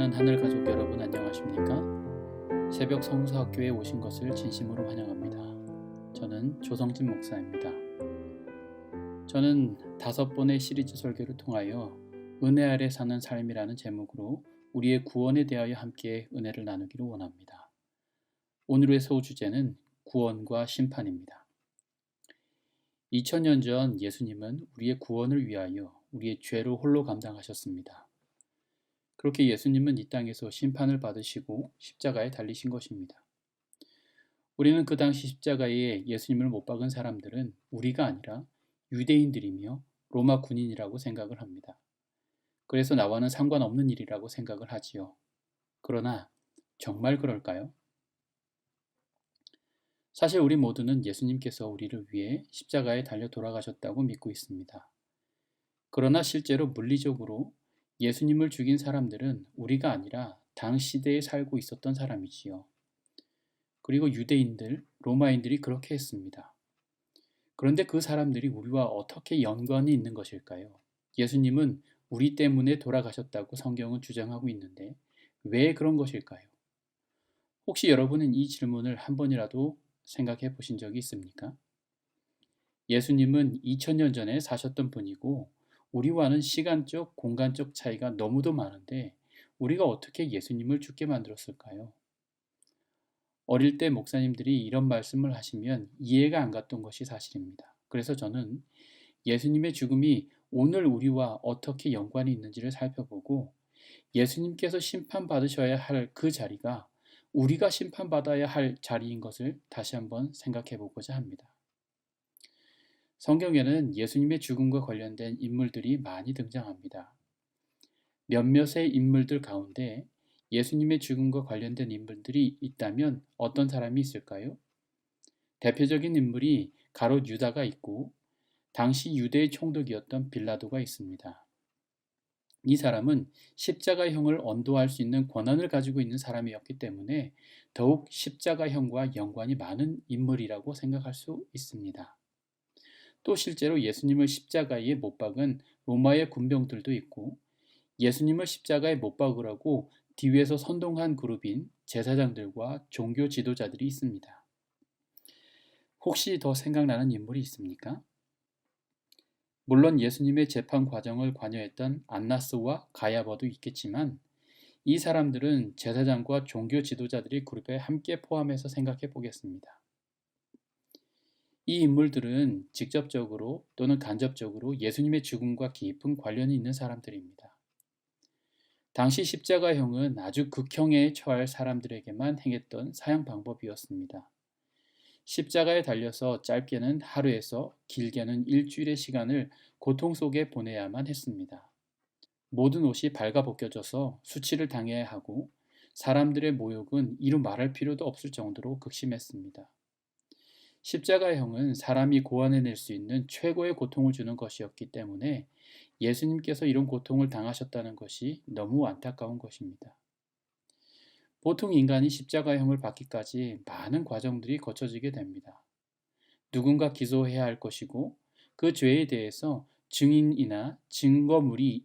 사랑하는 하늘 가족 여러분 안녕하십니까? 새벽 성수학교에 오신 것을 진심으로 환영합니다. 저는 조성진 목사입니다. 저는 5번의 시리즈 설교를 통하여 은혜 아래 사는 삶이라는 제목으로 우리의 구원에 대하여 함께 은혜를 나누기를 원합니다. 오늘의 소주제는 구원과 심판입니다. 2000년 전 예수님은 우리의 구원을 위하여 우리의 죄를 홀로 감당하셨습니다. 그렇게 예수님은 이 땅에서 심판을 받으시고 십자가에 달리신 것입니다. 우리는 그 당시 십자가에 예수님을 못 박은 사람들은 우리가 아니라 유대인들이며 로마 군인이라고 생각을 합니다. 그래서 나와는 상관없는 일이라고 생각을 하지요. 그러나 정말 그럴까요? 사실 우리 모두는 예수님께서 우리를 위해 십자가에 달려 돌아가셨다고 믿고 있습니다. 그러나 실제로 물리적으로 예수님을 죽인 사람들은 우리가 아니라 당 시대에 살고 있었던 사람이지요. 그리고 유대인들, 로마인들이 그렇게 했습니다. 그런데 그 사람들이 우리와 어떻게 연관이 있는 것일까요? 예수님은 우리 때문에 돌아가셨다고 성경은 주장하고 있는데 왜 그런 것일까요? 혹시 여러분은 이 질문을 한 번이라도 생각해 보신 적이 있습니까? 예수님은 2000년 전에 사셨던 분이고 우리와는 시간적, 공간적 차이가 너무도 많은데 우리가 어떻게 예수님을 죽게 만들었을까요? 어릴 때 목사님들이 이런 말씀을 하시면 이해가 안 갔던 것이 사실입니다. 그래서 저는 예수님의 죽음이 오늘 우리와 어떻게 연관이 있는지를 살펴보고 예수님께서 심판받으셔야 할 그 자리가 우리가 심판받아야 할 자리인 것을 다시 한번 생각해 보고자 합니다. 성경에는 예수님의 죽음과 관련된 인물들이 많이 등장합니다. 몇몇의 인물들 가운데 예수님의 죽음과 관련된 인물들이 있다면 어떤 사람이 있을까요? 대표적인 인물이 가롯 유다가 있고 당시 유대의 총독이었던 빌라도가 있습니다. 이 사람은 십자가형을 언도할 수 있는 권한을 가지고 있는 사람이었기 때문에 더욱 십자가형과 연관이 많은 인물이라고 생각할 수 있습니다. 또 실제로 예수님을 십자가에 못 박은 로마의 군병들도 있고 예수님을 십자가에 못 박으라고 뒤에서 선동한 그룹인 제사장들과 종교 지도자들이 있습니다. 혹시 더 생각나는 인물이 있습니까? 물론 예수님의 재판 과정을 관여했던 안나스와 가야바도 있겠지만 이 사람들은 제사장과 종교 지도자들의 그룹에 함께 포함해서 생각해 보겠습니다. 이 인물들은 직접적으로 또는 간접적으로 예수님의 죽음과 깊은 관련이 있는 사람들입니다. 당시 십자가형은 아주 극형에 처할 사람들에게만 행했던 사형 방법이었습니다. 십자가에 달려서 짧게는 하루에서 길게는 일주일의 시간을 고통 속에 보내야만 했습니다. 모든 옷이 발가벗겨져서 수치를 당해야 하고 사람들의 모욕은 이루 말할 필요도 없을 정도로 극심했습니다. 십자가형은 사람이 고안해낼 수 있는 최고의 고통을 주는 것이었기 때문에 예수님께서 이런 고통을 당하셨다는 것이 너무 안타까운 것입니다. 보통 인간이 십자가형을 받기까지 많은 과정들이 거쳐지게 됩니다. 누군가 기소해야 할 것이고 그 죄에 대해서 증인이나 증거물이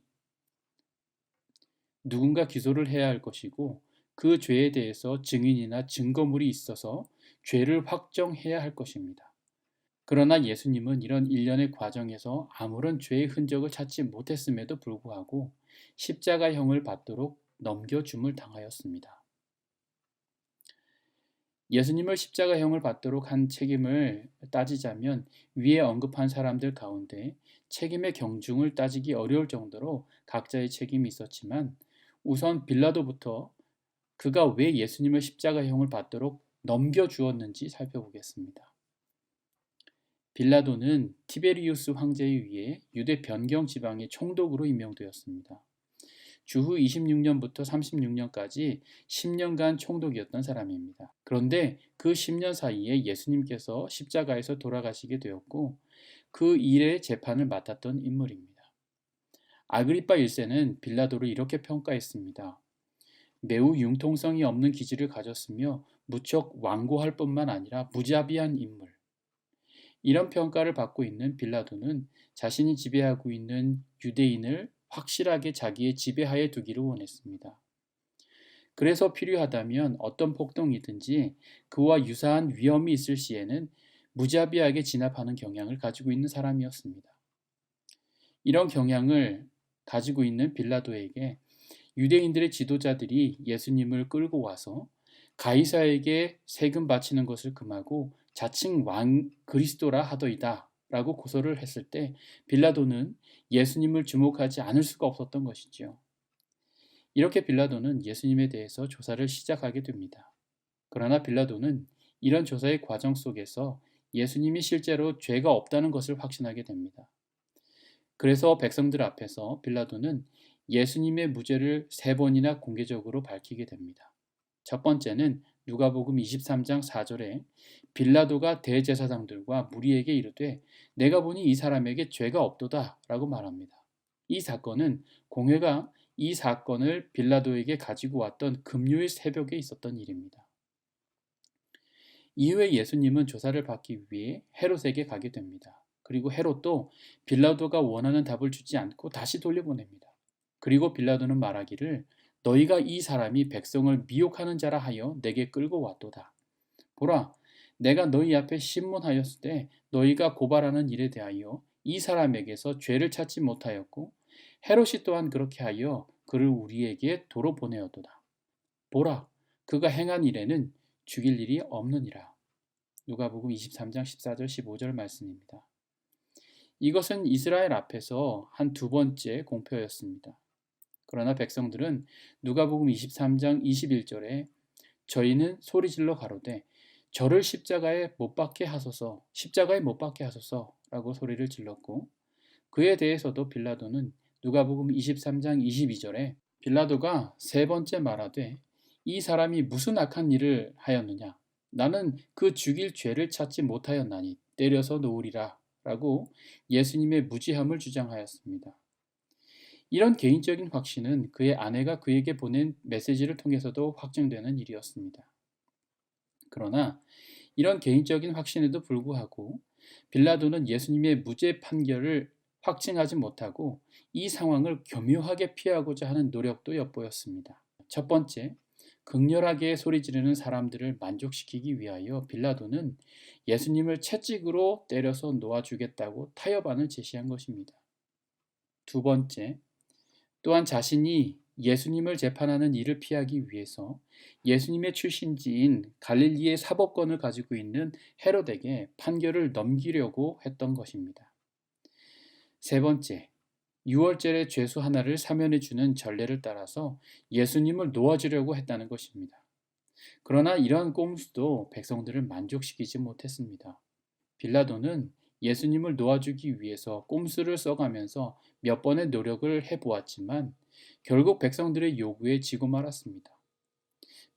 누군가 기소를 해야 할 것이고 그 죄에 대해서 증인이나 증거물이 있어서 죄를 확정해야 할 것입니다. 그러나 예수님은 이런 일련의 과정에서 아무런 죄의 흔적을 찾지 못했음에도 불구하고 십자가형을 받도록 넘겨줌을 당하였습니다. 예수님을 십자가형을 받도록 한 책임을 따지자면 위에 언급한 사람들 가운데 책임의 경중을 따지기 어려울 정도로 각자의 책임이 있었지만 우선 빌라도부터 그가 왜 예수님을 십자가형을 받도록 넘겨주었는지 살펴보겠습니다. 빌라도는 티베리우스 황제에 의해 유대 변경 지방의 총독으로 임명되었습니다. 주후 26년부터 36년까지 10년간 총독이었던 사람입니다. 그런데 그 10년 사이에 예수님께서 십자가에서 돌아가시게 되었고 그 일의 재판을 맡았던 인물입니다. 아그리파 1세는 빌라도를 이렇게 평가했습니다. 매우 융통성이 없는 기질을 가졌으며 무척 완고할 뿐만 아니라 무자비한 인물. 이런 평가를 받고 있는 빌라도는 자신이 지배하고 있는 유대인을 확실하게 자기의 지배하에 두기를 원했습니다. 그래서 필요하다면 어떤 폭동이든지 그와 유사한 위험이 있을 시에는 무자비하게 진압하는 경향을 가지고 있는 사람이었습니다. 이런 경향을 가지고 있는 빌라도에게 유대인들의 지도자들이 예수님을 끌고 와서 가이사에게 세금 바치는 것을 금하고 자칭 왕 그리스도라 하더이다 라고 고소를 했을 때 빌라도는 예수님을 주목하지 않을 수가 없었던 것이지요. 이렇게 빌라도는 예수님에 대해서 조사를 시작하게 됩니다. 그러나 빌라도는 이런 조사의 과정 속에서 예수님이 실제로 죄가 없다는 것을 확신하게 됩니다. 그래서 백성들 앞에서 빌라도는 예수님의 무죄를 3번이나 공개적으로 밝히게 됩니다. 첫 번째는 누가복음 23장 4절에 빌라도가 대제사장들과 무리에게 이르되 내가 보니 이 사람에게 죄가 없도다 라고 말합니다. 이 사건은 공회가 이 사건을 빌라도에게 가지고 왔던 금요일 새벽에 있었던 일입니다. 이후에 예수님은 조사를 받기 위해 헤롯에게 가게 됩니다. 그리고 헤롯도 빌라도가 원하는 답을 주지 않고 다시 돌려보냅니다. 그리고 빌라도는 말하기를 너희가 이 사람이 백성을 미혹하는 자라 하여 내게 끌고 왔도다. 보라, 내가 너희 앞에 신문하였을 때 너희가 고발하는 일에 대하여 이 사람에게서 죄를 찾지 못하였고 헤롯이 또한 그렇게 하여 그를 우리에게 도로 보내었도다. 보라, 그가 행한 일에는 죽일 일이 없느니라. 누가복음 23장 14절 15절 말씀입니다. 이것은 이스라엘 앞에서 한 2번째 공표였습니다. 그러나 백성들은 누가복음 23장 21절에 저희는 소리질러 가로되 저를 십자가에 못 박게 하소서 라고 소리를 질렀고 그에 대해서도 빌라도는 누가복음 23장 22절에 빌라도가 3번째 말하되 이 사람이 무슨 악한 일을 하였느냐 나는 그 죽일 죄를 찾지 못하였나니 때려서 놓으리라 라고 예수님의 무지함을 주장하였습니다. 이런 개인적인 확신은 그의 아내가 그에게 보낸 메시지를 통해서도 확증되는 일이었습니다. 그러나 이런 개인적인 확신에도 불구하고 빌라도는 예수님의 무죄 판결을 확증하지 못하고 이 상황을 교묘하게 피하고자 하는 노력도 엿보였습니다. 첫 번째, 극렬하게 소리 지르는 사람들을 만족시키기 위하여 빌라도는 예수님을 채찍으로 때려서 놓아주겠다고 타협안을 제시한 것입니다. 두 번째, 또한 자신이 예수님을 재판하는 일을 피하기 위해서 예수님의 출신지인 갈릴리의 사법권을 가지고 있는 헤롯에게 판결을 넘기려고 했던 것입니다. 세 번째, 유월절의 죄수 하나를 사면해 주는 전례를 따라서 예수님을 놓아주려고 했다는 것입니다. 그러나 이러한 꼼수도 백성들을 만족시키지 못했습니다. 빌라도는 예수님을 놓아주기 위해서 꼼수를 써가면서 몇 번의 노력을 해보았지만 결국 백성들의 요구에 지고 말았습니다.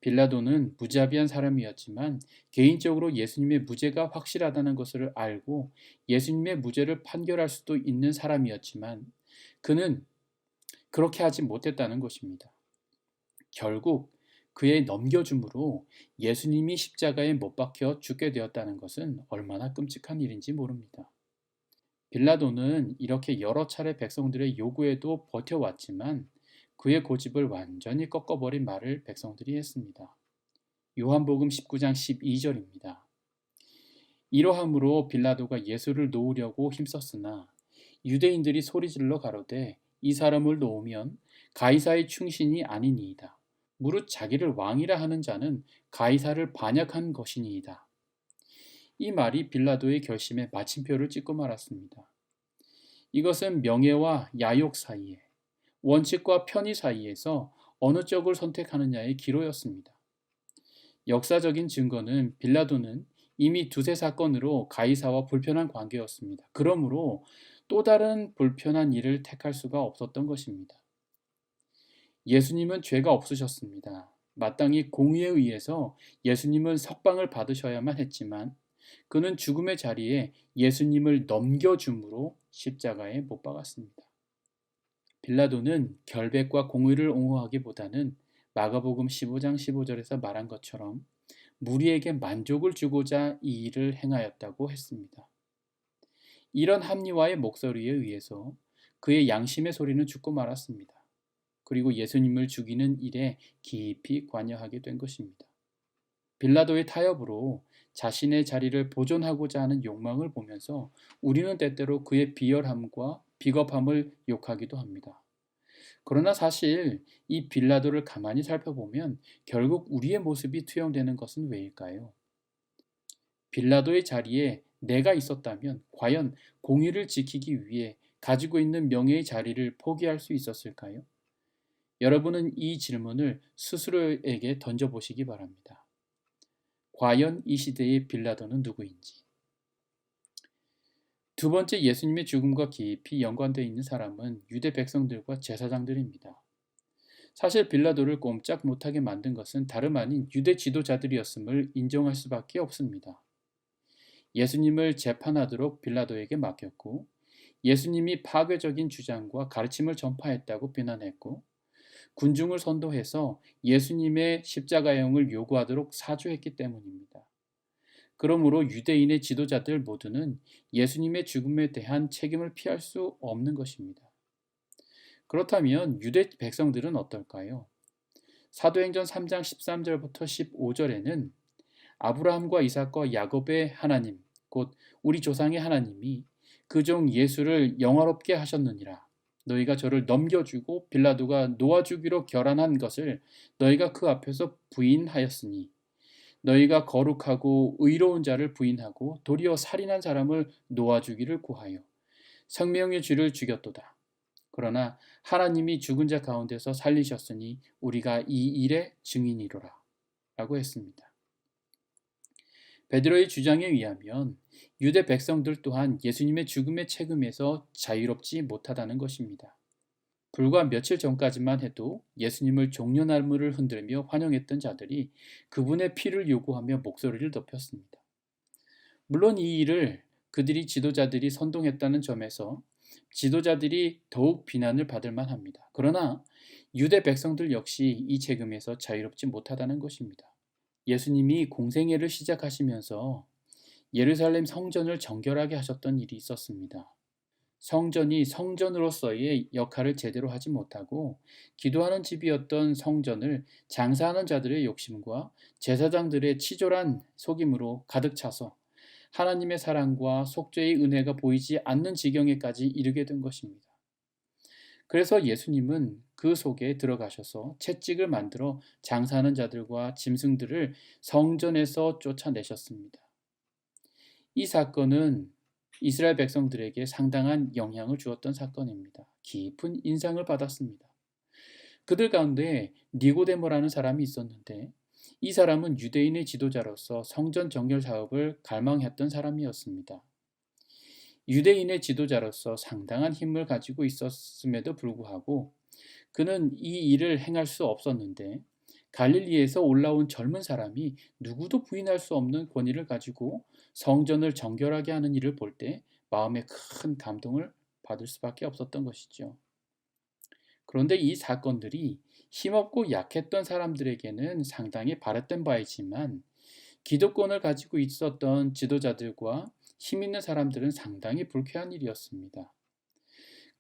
빌라도는 무자비한 사람이었지만 개인적으로 예수님의 무죄가 확실하다는 것을 알고 예수님의 무죄를 판결할 수도 있는 사람이었지만 그는 그렇게 하지 못했다는 것입니다. 결국 그의 넘겨줌으로 예수님이 십자가에 못 박혀 죽게 되었다는 것은 얼마나 끔찍한 일인지 모릅니다. 빌라도는 이렇게 여러 차례 백성들의 요구에도 버텨왔지만 그의 고집을 완전히 꺾어버린 말을 백성들이 했습니다. 요한복음 19장 12절입니다. 이러함으로 빌라도가 예수를 놓으려고 힘썼으나 유대인들이 소리질러 가로되 이 사람을 놓으면 가이사의 충신이 아니니이다. 무릇 자기를 왕이라 하는 자는 가이사를 반역한 것이니이다. 이 말이 빌라도의 결심에 마침표를 찍고 말았습니다. 이것은 명예와 야욕 사이에, 원칙과 편의 사이에서 어느 쪽을 선택하느냐의 기로였습니다. 역사적인 증거는 빌라도는 이미 두세 사건으로 가이사와 불편한 관계였습니다. 그러므로 또 다른 불편한 일을 택할 수가 없었던 것입니다. 예수님은 죄가 없으셨습니다. 마땅히 공의에 의해서 예수님은 석방을 받으셔야만 했지만 그는 죽음의 자리에 예수님을 넘겨줌으로 십자가에 못 박았습니다. 빌라도는 결백과 공의를 옹호하기보다는 마가복음 15장 15절에서 말한 것처럼 무리에게 만족을 주고자 이 일을 행하였다고 했습니다. 이런 합리화의 목소리에 의해서 그의 양심의 소리는 죽고 말았습니다. 그리고 예수님을 죽이는 일에 깊이 관여하게 된 것입니다. 빌라도의 타협으로 자신의 자리를 보존하고자 하는 욕망을 보면서 우리는 때때로 그의 비열함과 비겁함을 욕하기도 합니다. 그러나 사실 이 빌라도를 가만히 살펴보면 결국 우리의 모습이 투영되는 것은 왜일까요? 빌라도의 자리에 내가 있었다면 과연 공의를 지키기 위해 가지고 있는 명예의 자리를 포기할 수 있었을까요? 여러분은 이 질문을 스스로에게 던져보시기 바랍니다. 과연 이 시대의 빌라도는 누구인지. 두 번째, 예수님의 죽음과 깊이 연관되어 있는 사람은 유대 백성들과 제사장들입니다. 사실 빌라도를 꼼짝 못하게 만든 것은 다름 아닌 유대 지도자들이었음을 인정할 수밖에 없습니다. 예수님을 재판하도록 빌라도에게 맡겼고, 예수님이 파괴적인 주장과 가르침을 전파했다고 비난했고, 군중을 선도해서 예수님의 십자가형을 요구하도록 사주했기 때문입니다. 그러므로 유대인의 지도자들 모두는 예수님의 죽음에 대한 책임을 피할 수 없는 것입니다. 그렇다면 유대 백성들은 어떨까요? 사도행전 3장 13절부터 15절에는 아브라함과 이삭과 야곱의 하나님, 곧 우리 조상의 하나님이 그 종 예수를 영화롭게 하셨느니라. 너희가 저를 넘겨주고 빌라도가 놓아주기로 결안한 것을 너희가 그 앞에서 부인하였으니 너희가 거룩하고 의로운 자를 부인하고 도리어 살인한 사람을 놓아주기를 구하여 생명의 주를 죽였도다. 그러나 하나님이 죽은 자 가운데서 살리셨으니 우리가 이 일의 증인이로라 라고 했습니다. 베드로의 주장에 의하면 유대 백성들 또한 예수님의 죽음의 책임에서 자유롭지 못하다는 것입니다. 불과 며칠 전까지만 해도 예수님을 종려나무를 흔들며 환영했던 자들이 그분의 피를 요구하며 목소리를 높였습니다. 물론 이 일을 그들이 지도자들이 선동했다는 점에서 지도자들이 더욱 비난을 받을 만합니다. 그러나 유대 백성들 역시 이 책임에서 자유롭지 못하다는 것입니다. 예수님이 공생애를 시작하시면서 예루살렘 성전을 정결하게 하셨던 일이 있었습니다. 성전이 성전으로서의 역할을 제대로 하지 못하고 기도하는 집이었던 성전을 장사하는 자들의 욕심과 제사장들의 치졸한 속임으로 가득 차서 하나님의 사랑과 속죄의 은혜가 보이지 않는 지경에까지 이르게 된 것입니다. 그래서 예수님은 그 속에 들어가셔서 채찍을 만들어 장사하는 자들과 짐승들을 성전에서 쫓아내셨습니다. 이 사건은 이스라엘 백성들에게 상당한 영향을 주었던 사건입니다. 깊은 인상을 받았습니다. 그들 가운데 니고데모라는 사람이 있었는데 이 사람은 유대인의 지도자로서 성전 정결 사업을 갈망했던 사람이었습니다. 유대인의 지도자로서 상당한 힘을 가지고 있었음에도 불구하고 그는 이 일을 행할 수 없었는데 갈릴리에서 올라온 젊은 사람이 누구도 부인할 수 없는 권위를 가지고 성전을 정결하게 하는 일을 볼 때 마음에 큰 감동을 받을 수밖에 없었던 것이죠. 그런데 이 사건들이 힘없고 약했던 사람들에게는 상당히 바랬던 바이지만 기득권을 가지고 있었던 지도자들과 힘 있는 사람들은 상당히 불쾌한 일이었습니다.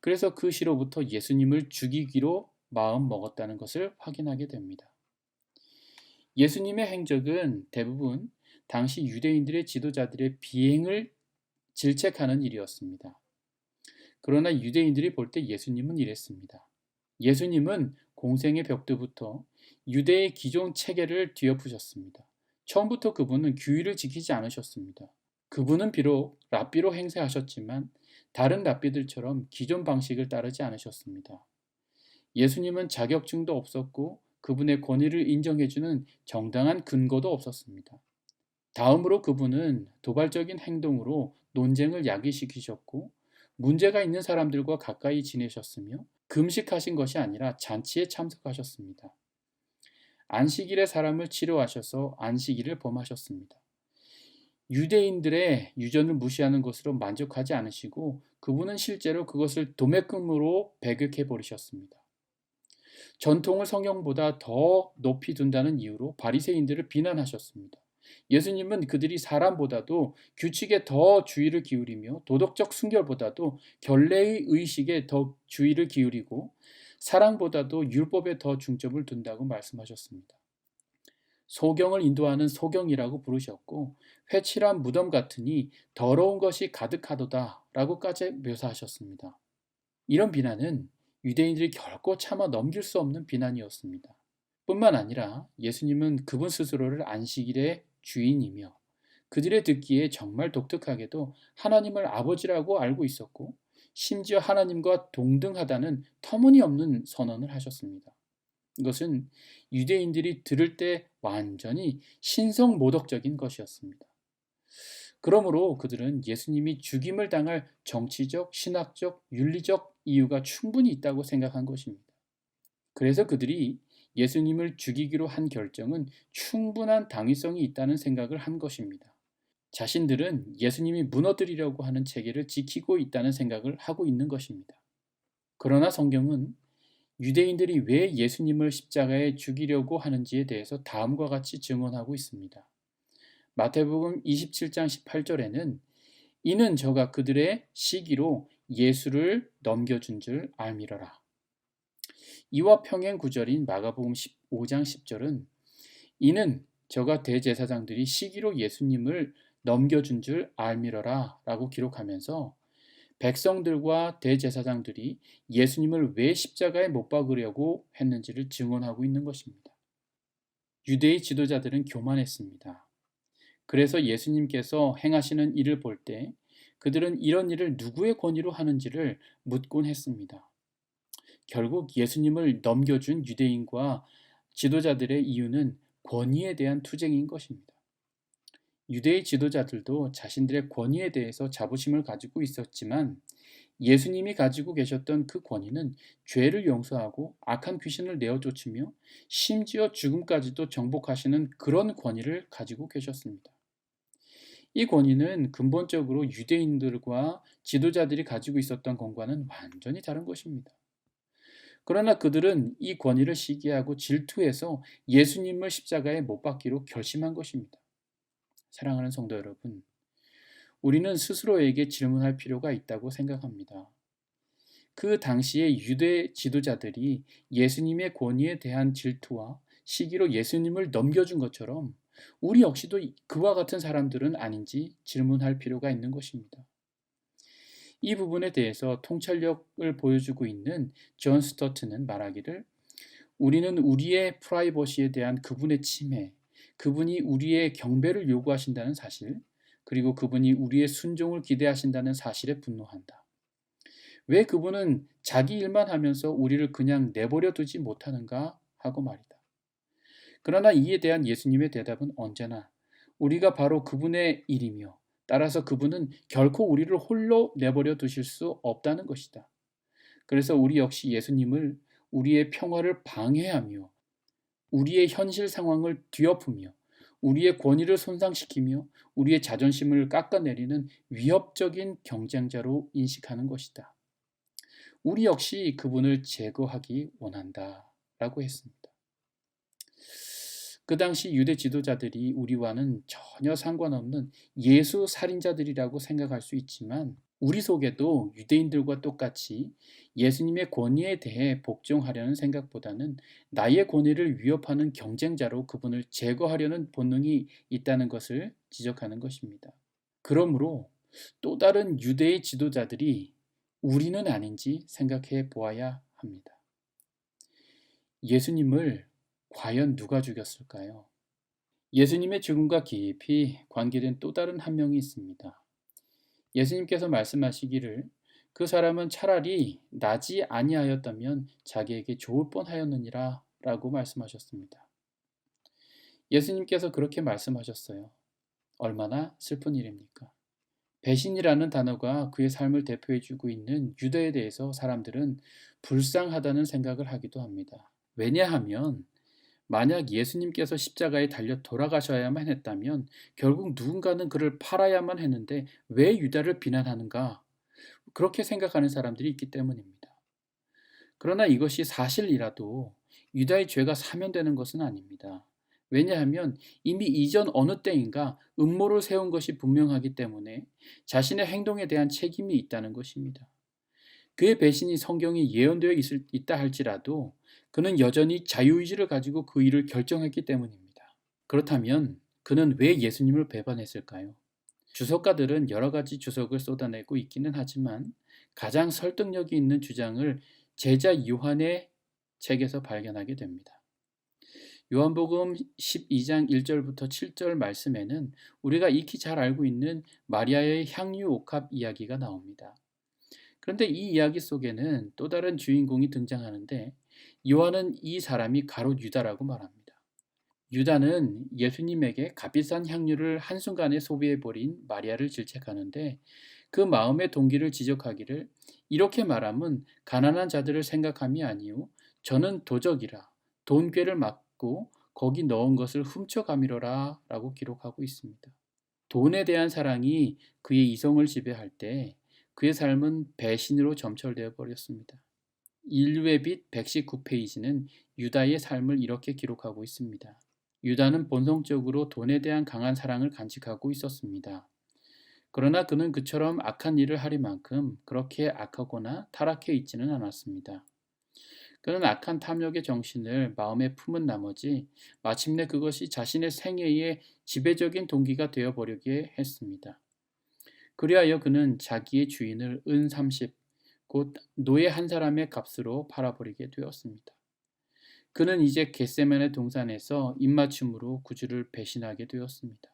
그래서 그 시로부터 예수님을 죽이기로 마음 먹었다는 것을 확인하게 됩니다. 예수님의 행적은 대부분 당시 유대인들의 지도자들의 비행을 질책하는 일이었습니다. 그러나 유대인들이 볼 때 예수님은 이랬습니다. 예수님은 공생의 벽두부터 유대의 기존 체계를 뒤엎으셨습니다. 처음부터 그분은 규율을 지키지 않으셨습니다. 그분은 비록 랍비로 행세하셨지만 다른 랍비들처럼 기존 방식을 따르지 않으셨습니다. 예수님은 자격증도 없었고 그분의 권위를 인정해주는 정당한 근거도 없었습니다. 다음으로 그분은 도발적인 행동으로 논쟁을 야기시키셨고 문제가 있는 사람들과 가까이 지내셨으며 금식하신 것이 아니라 잔치에 참석하셨습니다. 안식일에 사람을 치료하셔서 안식일을 범하셨습니다. 유대인들의 유전을 무시하는 것으로 만족하지 않으시고 그분은 실제로 그것을 도매금으로 배격해 버리셨습니다. 전통을 성경보다 더 높이 둔다는 이유로 바리새인들을 비난하셨습니다. 예수님은 그들이 사람보다도 규칙에 더 주의를 기울이며 도덕적 순결보다도 결례의 의식에 더 주의를 기울이고 사랑보다도 율법에 더 중점을 둔다고 말씀하셨습니다. 소경을 인도하는 소경이라고 부르셨고 회칠한 무덤 같으니 더러운 것이 가득하도다 라고까지 묘사하셨습니다. 이런 비난은 유대인들이 결코 참아 넘길 수 없는 비난이었습니다. 뿐만 아니라 예수님은 그분 스스로를 안식일의 주인이며 그들의 듣기에 정말 독특하게도 하나님을 아버지라고 알고 있었고 심지어 하나님과 동등하다는 터무니없는 선언을 하셨습니다. 이것은 유대인들이 들을 때 완전히 신성모독적인 것이었습니다. 그러므로 그들은 예수님이 죽임을 당할 정치적, 신학적, 윤리적 이유가 충분히 있다고 생각한 것입니다. 그래서 그들이 예수님을 죽이기로 한 결정은 충분한 당위성이 있다는 생각을 한 것입니다. 자신들은 예수님이 무너뜨리려고 하는 체계를 지키고 있다는 생각을 하고 있는 것입니다. 그러나 성경은 유대인들이 왜 예수님을 십자가에 죽이려고 하는지에 대해서 다음과 같이 증언하고 있습니다. 마태복음 27장 18절에는 이는 저가 그들의 시기로 예수를 넘겨준 줄 알미러라. 이와 평행 구절인 마가복음 15장 10절은 이는 저가 대제사장들이 시기로 예수님을 넘겨준 줄 알미러라 라고 기록하면서 백성들과 대제사장들이 예수님을 왜 십자가에 못 박으려고 했는지를 증언하고 있는 것입니다. 유대의 지도자들은 교만했습니다. 그래서 예수님께서 행하시는 일을 볼 때 그들은 이런 일을 누구의 권위로 하는지를 묻곤 했습니다. 결국 예수님을 넘겨준 유대인과 지도자들의 이유는 권위에 대한 투쟁인 것입니다. 유대의 지도자들도 자신들의 권위에 대해서 자부심을 가지고 있었지만 예수님이 가지고 계셨던 그 권위는 죄를 용서하고 악한 귀신을 내어 쫓으며 심지어 죽음까지도 정복하시는 그런 권위를 가지고 계셨습니다. 이 권위는 근본적으로 유대인들과 지도자들이 가지고 있었던 것과는 완전히 다른 것입니다. 그러나 그들은 이 권위를 시기하고 질투해서 예수님을 십자가에 못 박기로 결심한 것입니다. 사랑하는 성도 여러분, 우리는 스스로에게 질문할 필요가 있다고 생각합니다. 그 당시의 유대 지도자들이 예수님의 권위에 대한 질투와 시기로 예수님을 넘겨준 것처럼 우리 역시도 그와 같은 사람들은 아닌지 질문할 필요가 있는 것입니다. 이 부분에 대해서 통찰력을 보여주고 있는 존 스토트는 말하기를 우리는 우리의 프라이버시에 대한 그분의 침해, 그분이 우리의 경배를 요구하신다는 사실, 그리고 그분이 우리의 순종을 기대하신다는 사실에 분노한다. 왜 그분은 자기 일만 하면서 우리를 그냥 내버려 두지 못하는가 하고 말이다. 그러나 이에 대한 예수님의 대답은 언제나 우리가 바로 그분의 일이며 따라서 그분은 결코 우리를 홀로 내버려 두실 수 없다는 것이다. 그래서 우리 역시 예수님을 우리의 평화를 방해하며 우리의 현실 상황을 뒤엎으며 우리의 권위를 손상시키며 우리의 자존심을 깎아내리는 위협적인 경쟁자로 인식하는 것이다. 우리 역시 그분을 제거하기 원한다 라고 했습니다. 그 당시 유대 지도자들이 우리와는 전혀 상관없는 예수 살인자들이라고 생각할 수 있지만 우리 속에도 유대인들과 똑같이 예수님의 권위에 대해 복종하려는 생각보다는 나의 권위를 위협하는 경쟁자로 그분을 제거하려는 본능이 있다는 것을 지적하는 것입니다. 그러므로 또 다른 유대의 지도자들이 우리는 아닌지 생각해 보아야 합니다. 예수님을 과연 누가 죽였을까요? 예수님의 죽음과 깊이 관계된 또 다른 한 명이 있습니다. 예수님께서 말씀하시기를 그 사람은 차라리 나지 아니하였다면 자기에게 좋을 뻔하였느니라 라고 말씀하셨습니다. 예수님께서 그렇게 말씀하셨어요. 얼마나 슬픈 일입니까? 배신이라는 단어가 그의 삶을 대표해주고 있는 유다에 대해서 사람들은 불쌍하다는 생각을 하기도 합니다. 왜냐하면 만약 예수님께서 십자가에 달려 돌아가셔야만 했다면 결국 누군가는 그를 팔아야만 했는데 왜 유다를 비난하는가? 그렇게 생각하는 사람들이 있기 때문입니다. 그러나 이것이 사실이라도 유다의 죄가 사면되는 것은 아닙니다. 왜냐하면 이미 이전 어느 때인가 음모를 세운 것이 분명하기 때문에 자신의 행동에 대한 책임이 있다는 것입니다. 그의 배신이 성경에 예언되어 있다 할지라도 그는 여전히 자유의지를 가지고 그 일을 결정했기 때문입니다. 그렇다면 그는 왜 예수님을 배반했을까요? 주석가들은 여러 가지 주석을 쏟아내고 있기는 하지만 가장 설득력이 있는 주장을 제자 요한의 책에서 발견하게 됩니다. 요한복음 12장 1절부터 7절 말씀에는 우리가 익히 잘 알고 있는 마리아의 향유 옥합 이야기가 나옵니다. 그런데 이 이야기 속에는 또 다른 주인공이 등장하는데 요한은 이 사람이 가롯 유다라고 말합니다. 유다는 예수님에게 값비싼 향유를 한순간에 소비해버린 마리아를 질책하는데 그 마음의 동기를 지적하기를 이렇게 말함은 가난한 자들을 생각함이 아니요 저는 도적이라 돈괴를 막고 거기 넣은 것을 훔쳐가미러라 라고 기록하고 있습니다. 돈에 대한 사랑이 그의 이성을 지배할 때 그의 삶은 배신으로 점철되어 버렸습니다. 인류의 빛 119페이지는 유다의 삶을 이렇게 기록하고 있습니다. 유다는 본성적으로 돈에 대한 강한 사랑을 간직하고 있었습니다. 그러나 그는 그처럼 악한 일을 하리만큼 그렇게 악하거나 타락해 있지는 않았습니다. 그는 악한 탐욕의 정신을 마음에 품은 나머지 마침내 그것이 자신의 생애의 지배적인 동기가 되어버리게 했습니다. 그리하여 그는 자기의 주인을 은 30, 곧 노예 한 사람의 값으로 팔아버리게 되었습니다. 그는 이제 겟세마네 동산에서 입맞춤으로 구주를 배신하게 되었습니다.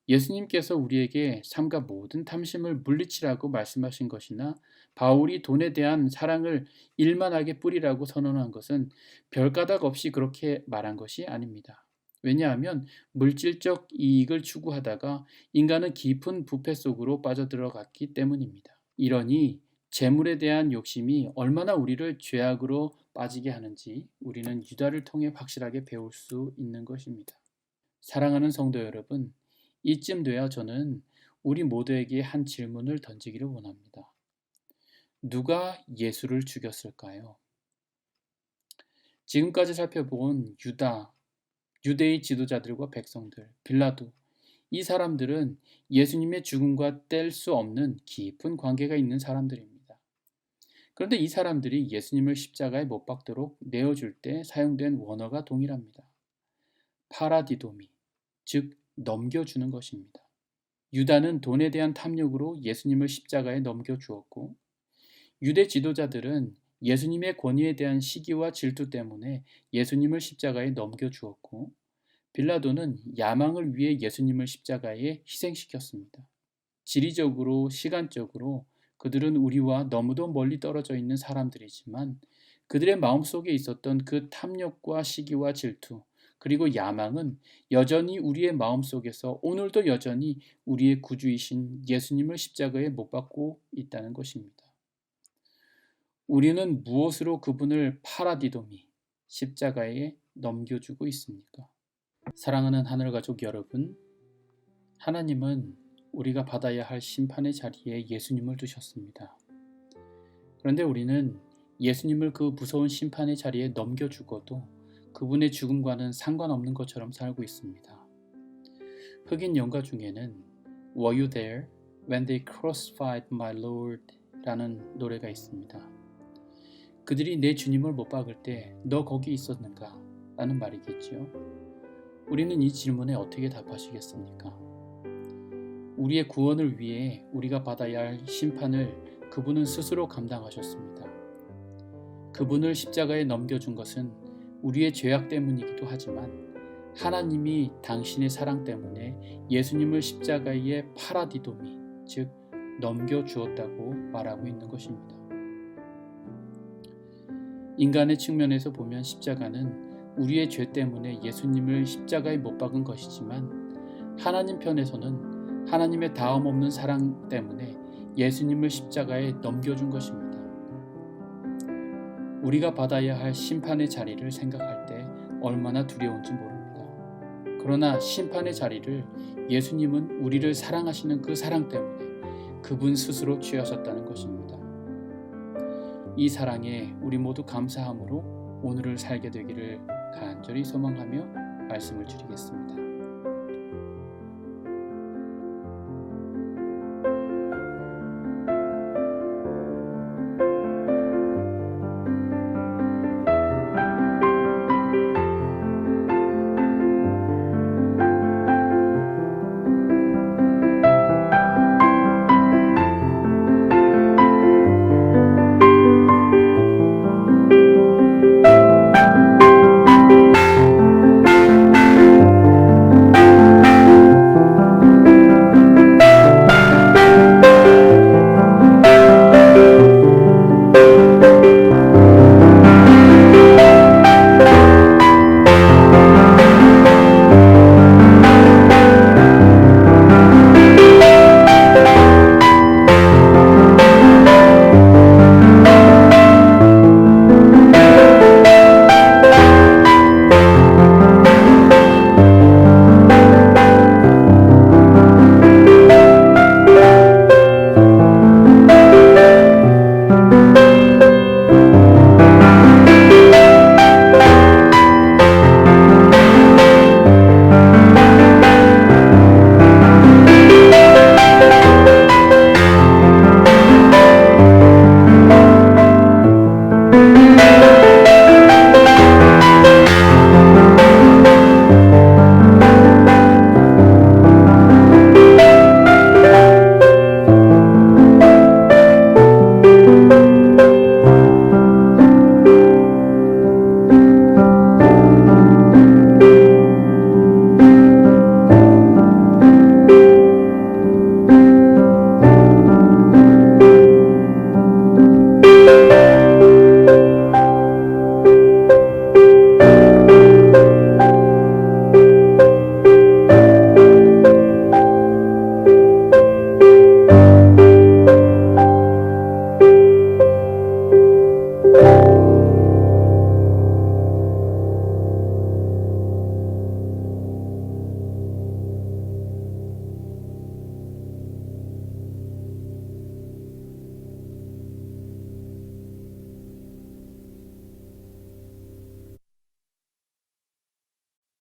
예수님께서 우리에게 삼가 모든 탐심을 물리치라고 말씀하신 것이나 바울이 돈에 대한 사랑을 일만하게 뿌리라고 선언한 것은 별까닭 없이 그렇게 말한 것이 아닙니다. 왜냐하면 물질적 이익을 추구하다가 인간은 깊은 부패 속으로 빠져들어갔기 때문입니다. 이러니 재물에 대한 욕심이 얼마나 우리를 죄악으로 빠지게 하는지 우리는 유다를 통해 확실하게 배울 수 있는 것입니다. 사랑하는 성도 여러분, 이쯤 돼야 저는 우리 모두에게 한 질문을 던지기를 원합니다. 누가 예수를 죽였을까요? 지금까지 살펴본 유다, 유대의 지도자들과 백성들, 빌라도, 이 사람들은 예수님의 죽음과 뗄 수 없는 깊은 관계가 있는 사람들입니다. 그런데 이 사람들이 예수님을 십자가에 못 박도록 내어줄 때 사용된 원어가 동일합니다. 파라디도미, 즉 넘겨주는 것입니다. 유다는 돈에 대한 탐욕으로 예수님을 십자가에 넘겨주었고 유대 지도자들은 예수님의 권위에 대한 시기와 질투 때문에 예수님을 십자가에 넘겨주었고 빌라도는 야망을 위해 예수님을 십자가에 희생시켰습니다. 지리적으로, 시간적으로 그들은 우리와 너무도 멀리 떨어져 있는 사람들이지만 그들의 마음속에 있었던 그 탐욕과 시기와 질투 그리고 야망은 여전히 우리의 마음속에서 오늘도 여전히 우리의 구주이신 예수님을 십자가에 못 박고 있다는 것입니다. 우리는 무엇으로 그분을 파라디도미, 십자가에 넘겨주고 있습니까? 사랑하는 하늘가족 여러분, 하나님은 우리가 받아야 할 심판의 자리에 예수님을 두셨습니다. 그런데 우리는 예수님을 그 무서운 심판의 자리에 넘겨주고도 그분의 죽음과는 상관없는 것처럼 살고 있습니다. 흑인 연가 중에는 Were you there when they crucified my Lord? 라는 노래가 있습니다. 그들이 내 주님을 못 박을 때 너 거기 있었는가? 라는 말이겠지요. 우리는 이 질문에 어떻게 답하시겠습니까? 우리의 구원을 위해 우리가 받아야 할 심판을 그분은 스스로 감당하셨습니다. 그분을 십자가에 넘겨준 것은 우리의 죄악 때문이기도 하지만 하나님이 당신의 사랑 때문에 예수님을 십자가에 파라디도미, 즉 넘겨주었다고 말하고 있는 것입니다. 인간의 측면에서 보면 십자가는 우리의 죄 때문에 예수님을 십자가에 못 박은 것이지만 하나님 편에서는 하나님의 다음 없는 사랑 때문에 예수님을 십자가에 넘겨준 것입니다. 우리가 받아야 할 심판의 자리를 생각할 때 얼마나 두려운지 모릅니다. 그러나 심판의 자리를 예수님은 우리를 사랑하시는 그 사랑 때문에 그분 스스로 취하셨다는 것입니다. 이 사랑에 우리 모두 감사함으로 오늘을 살게 되기를 간절히 소망하며 말씀을 드리겠습니다.